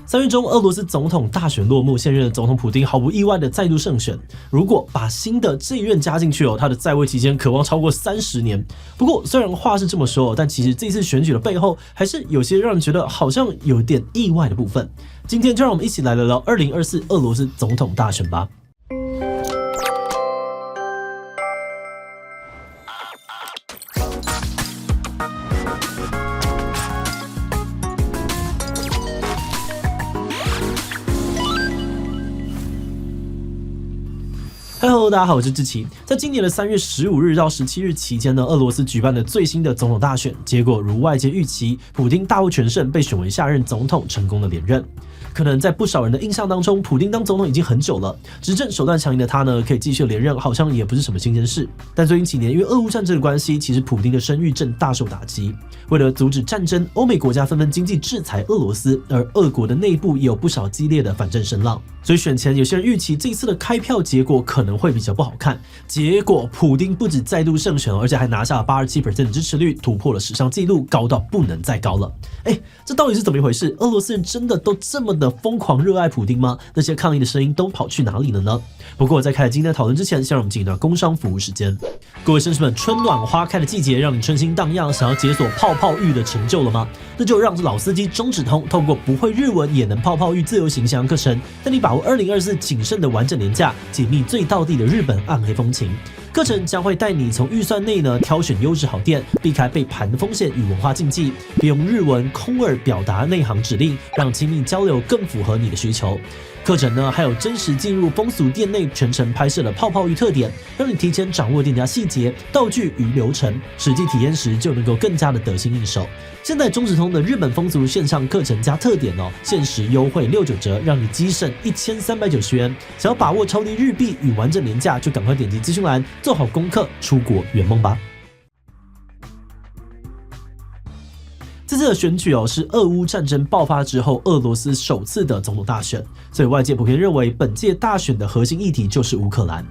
3月中，俄罗斯总统大选落幕，现任总统普丁毫不意外的再度胜选。如果把新的这一任加进去他的在位期间可望超过30年。不过，虽然话是这么说，但其实这次选举的背后还是有些让人觉得好像有点意外的部分。今天就让我们一起来聊聊2024俄罗斯总统大选吧。Hello， 大家好，我是志奇。在今年的3月15日到17日期间呢，俄罗斯举办了最新的总统大选，结果如外界预期，普丁大获全胜，被选为下任总统，成功的连任。可能在不少人的印象当中，普丁当总统已经很久了，执政手段强硬的他呢，可以继续连任，好像也不是什么新鲜事。但最近几年，因为俄乌战争的关系，其实普丁的声誉正大受打击。为了阻止战争，欧美国家纷纷经济制裁俄罗斯，而俄国的内部也有不少激烈的反战声浪。所以选前有些人预期这一次的开票结果可能会比较不好看。结果普丁不止再度胜选，而且还拿下了87% 的支持率，突破了史上纪录，高到不能再高了。这到底是怎么一回事？俄罗斯人真的都这么的疯狂热爱普丁吗？那些抗议的声音都跑去哪里了呢？不过在开始今天的讨论之前，先让我们进入到工商服务时间。各位绅士们，春暖花开的季节让你春心荡漾，想要解锁泡泡浴的成就了吗？那就让老司机中指通透过不会日文也能泡泡浴自由行课程，带你把握2024谨慎的完整年假，解密最道地的日本暗黑风情。课程将会带你从预算内挑选优质好店，避开被盘的风险与文化禁忌，并用日文空耳表达内行指令，让亲密交流更符合你的需求。课程还有真实进入风俗店内全程拍摄的泡泡浴特点，让你提前掌握店家细节、道具与流程，实际体验时就能够更加的得心应手。现在中指通的日本风俗线上课程加特点限时优惠69折，让你激省1390元。想要把握超低日币与完整年假，就赶快点击资讯栏，做好功课，出国圆梦吧。这次的选举是俄乌战争爆发之后俄罗斯首次的总统大选，所以外界普遍认为本届大选的核心议题就是乌克兰。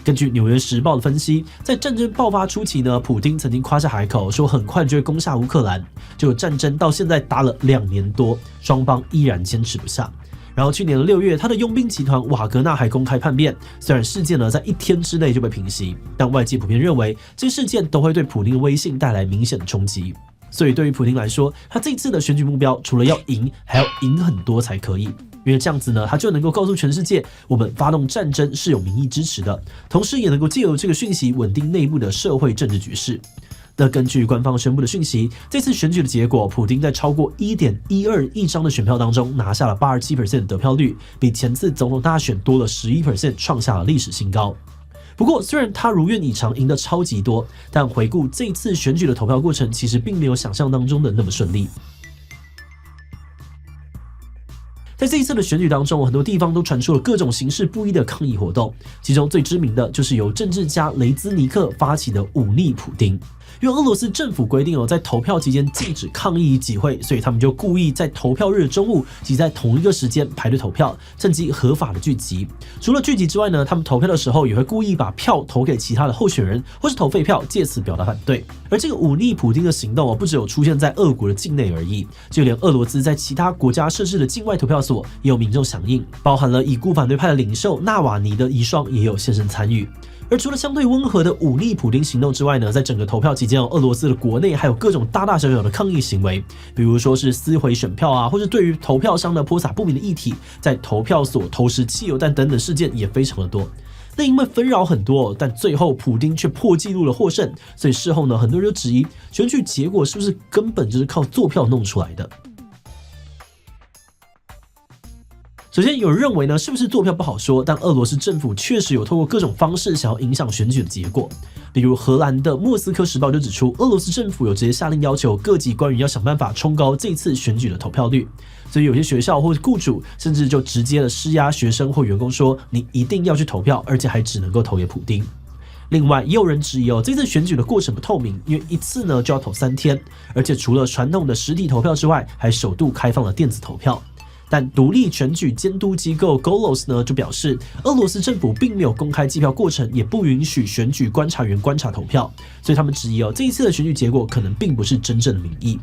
根据《纽约时报》的分析，在战争爆发初期呢，普丁曾经夸下海口说很快就会攻下乌克兰，结果战争到现在打了2年多，双方依然坚持不下。然后去年的6月，他的佣兵集团瓦格纳还公开叛变，虽然事件在1天之内就被平息，但外界普遍认为这些事件都会对普丁的威信带来明显的冲击。所以对于普丁来说，他这次的选举目标除了要赢，还要赢很多才可以，因为这样子呢，他就能够告诉全世界，我们发动战争是有民意支持的，同时也能够借由这个讯息稳定内部的社会政治局势。那根据官方宣布的讯息，这次选举的结果，普丁在超过 1.12 亿张的选票当中拿下了 87% 的得票率，比前次总统大选多了 11%， 创下了历史新高。不过，虽然他如愿以偿赢得超级多，但回顾这次选举的投票过程，其实并没有想象当中的那么顺利。在这一次的选举当中，很多地方都传出了各种形式不一的抗议活动，其中最知名的就是由政治家雷兹尼克发起的忤逆普丁。因为俄罗斯政府规定在投票期间禁止抗议集会，所以他们就故意在投票日的中午挤在同一个时间排队投票，趁机合法的聚集。除了聚集之外呢，他们投票的时候也会故意把票投给其他的候选人，或是投废票，借此表达反对。而这个忤逆普丁的行动不只有出现在俄国的境内而已，就连俄罗斯在其他国家设置的境外投票所也有民众响应，包含了已故反对派的领袖纳瓦尼的遗孀也有现身参与。而除了相对温和的忤逆普丁行动之外呢，在整个投票期间，俄罗斯的国内还有各种大大小小的抗议行为，比如说是撕毁选票或是对于投票箱的泼洒不明的液体，在投票所投掷汽油弹等等事件也非常的多。那因为纷扰很多，但最后普丁却破纪录的获胜，所以事后呢，很多人就质疑选举结果是不是根本就是靠做票弄出来的。首先，有人认为呢，是不是做票不好说，但俄罗斯政府确实有透过各种方式想要影响选举的结果。比如荷兰的莫斯科时报就指出，俄罗斯政府有直接下令要求各级官员要想办法冲高这次选举的投票率，所以有些学校或者雇主甚至就直接的施压学生或员工说，你一定要去投票，而且还只能够投给普丁。另外，也有人质疑这次选举的过程不透明，因为一次呢就要投3天，而且除了传统的实体投票之外，还首度开放了电子投票。但独立选举监督机构 Golos 呢就表示，俄罗斯政府并没有公开计票过程，也不允许选举观察员观察投票，所以他们质疑这一次的选举结果可能并不是真正的民意。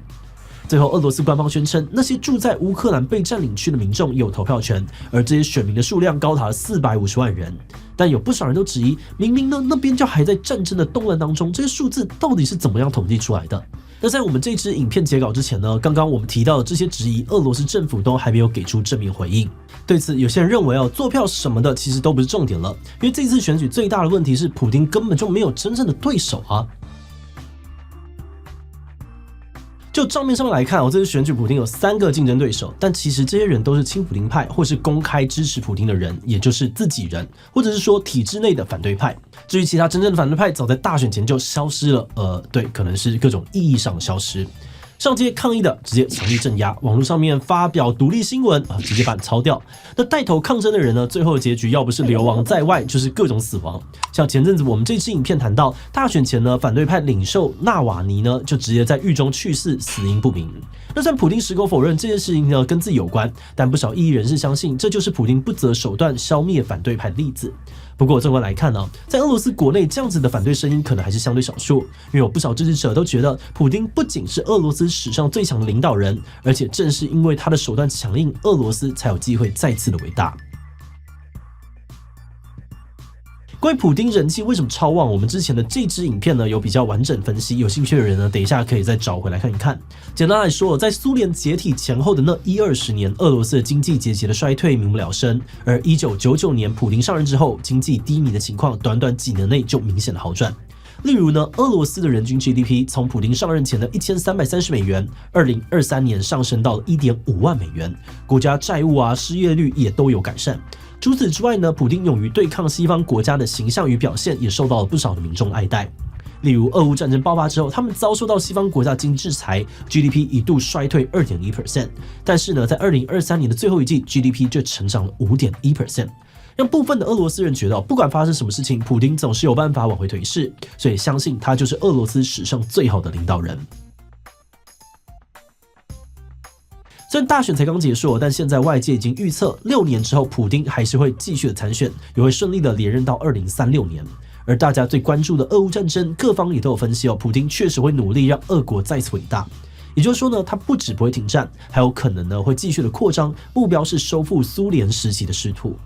最后，俄罗斯官方宣称，那些住在乌克兰被占领区的民众有投票权，而这些选民的数量高达了450万人。但有不少人都质疑，明明呢那边就还在战争的动乱当中，这些数字到底是怎么样统计出来的？那在我们这支影片截稿之前呢，刚刚我们提到的这些质疑，俄罗斯政府都还没有给出正面回应。对此，有些人认为坐票什么的其实都不是重点了，因为这次选举最大的问题是，普丁根本就没有真正的对手啊。就账面上面来看，这次选举普丁有3个竞争对手，但其实这些人都是亲普丁派或是公开支持普丁的人，也就是自己人，或者是说体制内的反对派。至于其他真正的反对派，早在大选前就消失了，对，可能是各种意义上的消失。上街抗议的直接强力镇压，网络上面发表独立新闻直接把你抄掉。那带头抗争的人呢，最后的结局要不是流亡在外，就是各种死亡。像前阵子我们这支影片谈到，大选前呢，反对派领袖纳瓦尼呢就直接在狱中去世，死因不明。那虽然普丁矢口否认这件事情呢跟自己有关，但不少异议人士相信这就是普丁不择手段消灭反对派的例子。不过纵观来看呢，在俄罗斯国内这样子的反对声音可能还是相对少数，因为有不少支持者都觉得普丁不仅是俄罗斯史上最强的领导人，而且正是因为他的手段强硬，俄罗斯才有机会再次的伟大。关于普丁人气为什么超旺，我们之前的这支影片呢有比较完整分析，有兴趣的人呢，等一下可以再找回来看一看。简单来说，在苏联解体前后的那10-20年，俄罗斯的经济节节的衰退，民不聊生。而1999年普丁上任之后，经济低迷的情况，短短几年内就明显的好转。例如呢，俄罗斯的人均 GDP 从普丁上任前的1330美元，2023年上升到了1.5万美元，国家债务失业率也都有改善。除此之外呢，普丁勇于对抗西方国家的形象与表现，也受到了不少的民众爱戴。例如，俄乌战争爆发之后，他们遭受到西方国家经济制裁 ，GDP 一度衰退2.1%，但是呢，在2023年的最后一季 ，GDP 却成长了5.1%。让部分的俄罗斯人觉得，不管发生什么事情，普丁总是有办法挽回颓势，所以相信他就是俄罗斯史上最好的领导人。虽然大选才刚结束，但现在外界已经预测6年之后，普丁还是会继续的参选，也会顺利的连任到2036年。而大家最关注的俄乌战争，各方也都有分析普丁确实会努力让俄国再次伟大。也就是说呢，他不止不会停战，还有可能呢会继续的扩张，目标是收复苏联时期的失土。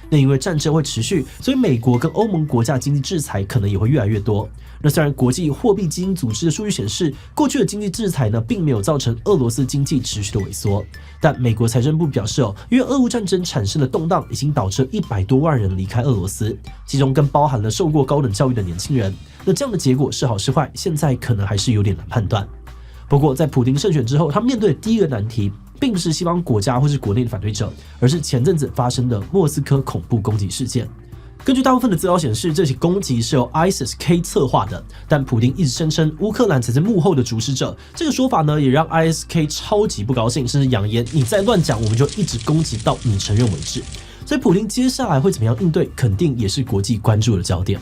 那因为战争会持续，所以美国跟欧盟国家经济制裁可能也会越来越多。那虽然国际货币基金组织的数据显示，过去的经济制裁呢，并没有造成俄罗斯经济持续的萎缩，但美国财政部表示因为俄乌战争产生的动荡，已经导致100多万人离开俄罗斯，其中更包含了受过高等教育的年轻人。那这样的结果是好是坏，现在可能还是有点难判断。不过，在普丁胜选之后，他面对的第一个难题，并不是西方国家或是国内的反对者，而是前阵子发生的莫斯科恐怖攻击事件。根据大部分的资料显示，这起攻击是由 ISIS-K 策划的，但普丁一直声称乌克兰才是幕后的主使者。这个说法呢，也让 ISIS-K 超级不高兴，甚至扬言你再乱讲，我们就一直攻击到你承认为止。所以，普丁接下来会怎么样应对，肯定也是国际关注的焦点。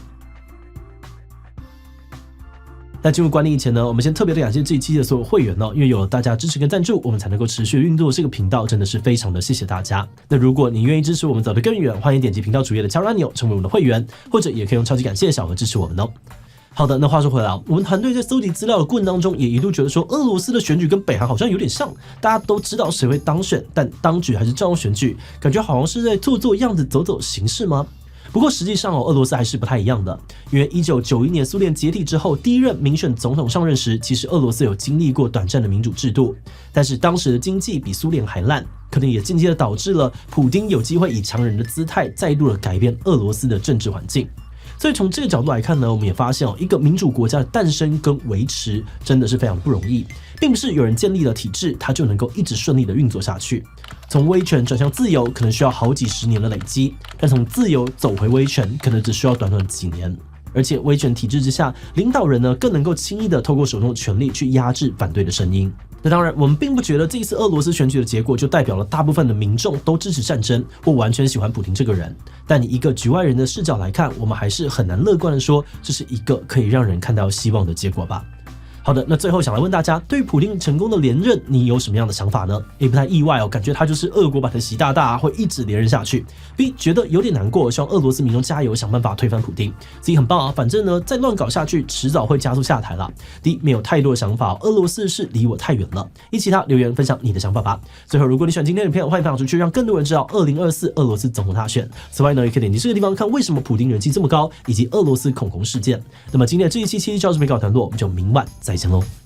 在进入管理以前呢，我们先特别的感谢这一期的所有会员因为有了大家支持跟赞助，我们才能够持续运作这个频道，真的是非常的谢谢大家。那如果你愿意支持我们走得更远，欢迎点击频道主页的加入按钮，成为我们的会员，或者也可以用超级感谢小额支持我们哦。好的，那话说回来我们团队在搜集资料的过程当中，也一度觉得说，俄罗斯的选举跟北韩好像有点像，大家都知道谁会当选，但当局还是照样选举，感觉好像是在做样子，走走形式吗？不过实际上俄罗斯还是不太一样的，因为1991年苏联解体之后，第一任民选总统上任时，其实俄罗斯有经历过短暂的民主制度，但是当时的经济比苏联还烂，可能也间接的导致了普丁有机会以强人的姿态再度的改变俄罗斯的政治环境。所以从这个角度来看呢，我们也发现一个民主国家的诞生跟维持真的是非常不容易，并不是有人建立了体制，它就能够一直顺利的运作下去。从威权转向自由，可能需要好几十年的累积，但从自由走回威权，可能只需要短短几年。而且威权体制之下，领导人呢更能够轻易的透过手中的权力去压制反对的声音。那当然，我们并不觉得这一次俄罗斯选举的结果就代表了大部分的民众都支持战争或完全喜欢普丁这个人。但以一个局外人的视角来看，我们还是很难乐观的说这是一个可以让人看到希望的结果吧。好的，那最后想来问大家，对于普丁成功的连任，你有什么样的想法呢？ A 不太意外哦，感觉他就是俄国版的习大大，会一直连任下去。B 觉得有点难过，希望俄罗斯民众加油，想办法推翻普丁。C 很棒啊，反正呢再乱搞下去，迟早会加速下台啦。D 没有太多的想法，俄罗斯是离我太远了。一起他留言分享你的想法吧。最后，如果你喜欢今天的影片，欢迎分享出去，让更多人知道2024俄罗斯总统大选。此外呢，也可以点击这个地方看为什么普丁人气这么高，以及俄罗斯恐攻事件。那么今天的这一期7就到这边告一段落，我们就明晚再见喽。